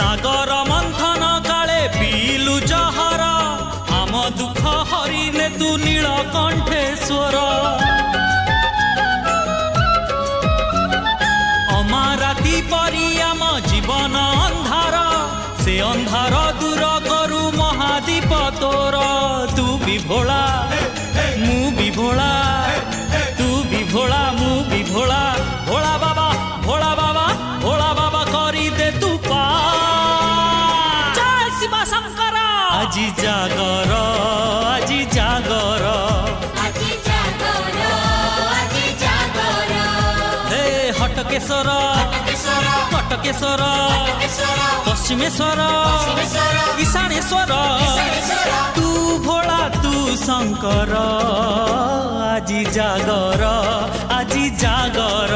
सागर मंथन काले पीलु जहर आम दुख हरिने तू नीलकंठेश्वर अमाराती परी आम जीवन अंधार से अंधार दूर करू महादीप तोर तू भी भोला मु भी भोला तू भी भोला मु भी भोला भोला बाबा भोला बाबा भोला बाबा करी दे तू पा जय शिव शंकर আজি जागर আজি जागर हे हटकेश्वर कटकेश्वर पश्चिमेश्वर ईशानेश्वर तू भोला तू शंकर আজি जागर আজি जागर।